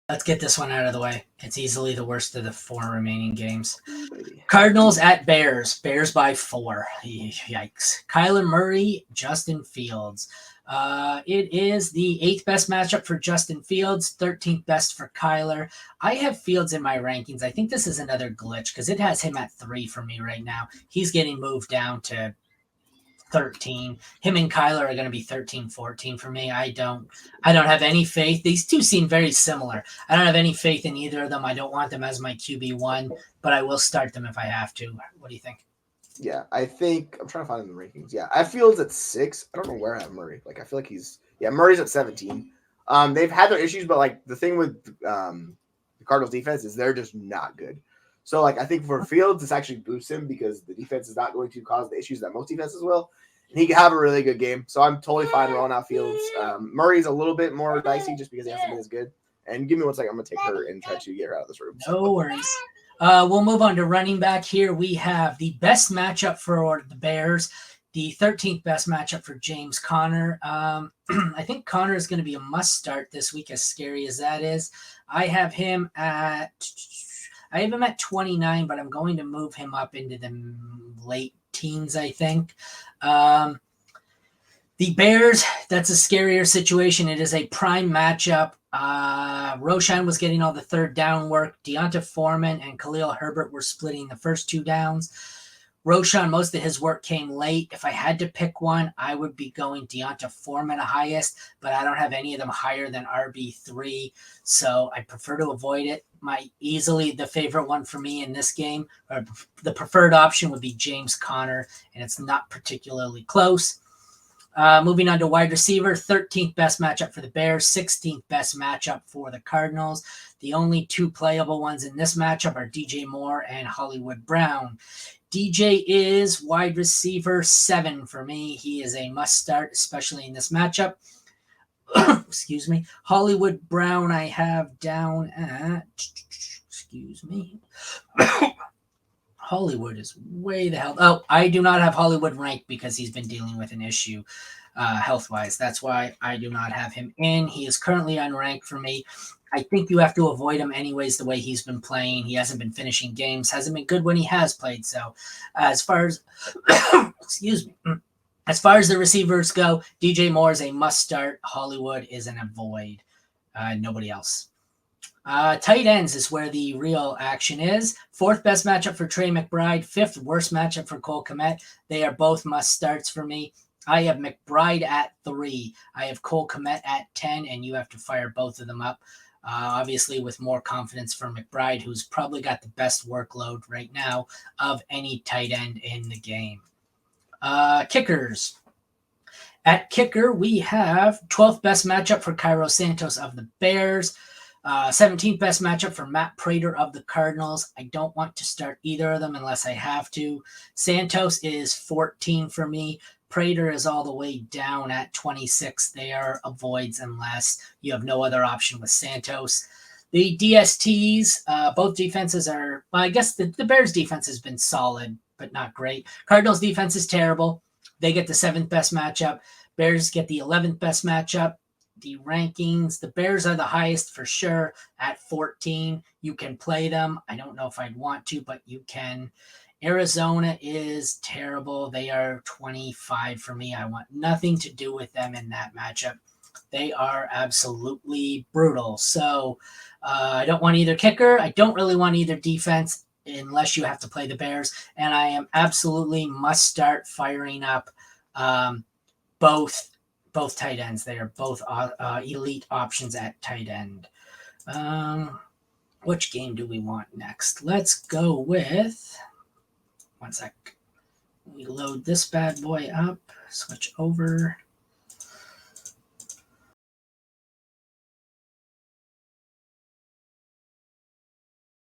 Let's get this one out of the way. It's easily the worst of the 4 remaining games. Ooh, baby. Cardinals at Bears. Bears by 4. Yikes. Kyler Murray, Justin Fields. It is the 8th best matchup for Justin Fields, 13th best for Kyler. I have Fields in my rankings. I think this is another glitch because it has him at 3 for me right now. He's getting moved down to 13. Him and Kyler are going to be 13, 14 for me. I don't have any faith. These two seem very similar. I don't have any faith in either of them. I don't want them as my QB1, but I will start them if I have to. What do you think? Yeah, I think I'm trying to find in the rankings. Yeah, I feel it's at 6. I don't know where I have Murray. Like I feel like Murray's at 17. They've had their issues, but like the thing with the Cardinals defense is they're just not good. So like I think for Fields, this actually boosts him because the defense is not going to cause the issues that most defenses will. And he can have a really good game. So I'm totally fine rolling out Fields. Murray's a little bit more dicey just because he hasn't been as good. And give me 1 second. I'm gonna take her and try to get her out of this room. No worries. We'll move on to running back here. We have the best matchup for the Bears, the 13th best matchup for James Conner. I think Conner is going to be a must start this week, as scary as that is. I have him at 29, but I'm going to move him up into the late teens, I think. The Bears, that's a scarier situation. It is a prime matchup. Roshan was getting all the third down work. Deonta Foreman and Khalil Herbert were splitting the first 2 downs. Roshan, most of his work came late. If I had to pick one, I would be going Deonta Foreman highest, but I don't have any of them higher than RB3, so I prefer to avoid it. Easily the favorite one for me in this game, or the preferred option, would be James Conner, and it's not particularly close. Moving on to wide receiver, 13th best matchup for the Bears, 16th best matchup for the Cardinals. The only 2 playable ones in this matchup are DJ Moore and Hollywood Brown. DJ is wide receiver 7 for me. He is a must start, especially in this matchup. Excuse me. Hollywood Brown I have down at, Hollywood is way the hell. Oh, I do not have Hollywood ranked because he's been dealing with an issue health-wise. That's why I do not have him in. He is currently unranked for me. I think you have to avoid him anyways the way he's been playing. He hasn't been finishing games, hasn't been good when he has played. So as far as, as far as the receivers go, DJ Moore is a must start. Hollywood is an avoid. Nobody else. Tight ends is where the real action is. 4th best matchup for Trey McBride. 5th worst matchup for Cole Kmet. They are both must starts for me. I have McBride at 3. I have Cole Kmet at 10, and you have to fire both of them up. Obviously, with more confidence for McBride, who's probably got the best workload right now of any tight end in the game. Kickers. At kicker, we have 12th best matchup for Cairo Santos of the Bears. 17th best matchup for Matt Prater of the Cardinals. I don't want to start either of them unless I have to. Santos is 14 for me. Prater is all the way down at 26. They are avoids unless you have no other option with Santos. The DSTs, both defenses are, well, I guess the Bears defense has been solid, but not great. Cardinals defense is terrible. They get the 7th best matchup. Bears get the 11th best matchup. The rankings, the Bears are the highest for sure at 14. You can play them. I don't know if I'd want to, but you can. Arizona is terrible. They are 25 for me. I want nothing to do with them in that matchup. They are absolutely brutal. So I don't want either kicker. I don't really want either defense unless you have to play the Bears. And I am absolutely must start firing up both tight ends. They are both elite options at tight end. Which game do we want next? Let's go with... 1 sec. We load this bad boy up. Switch over.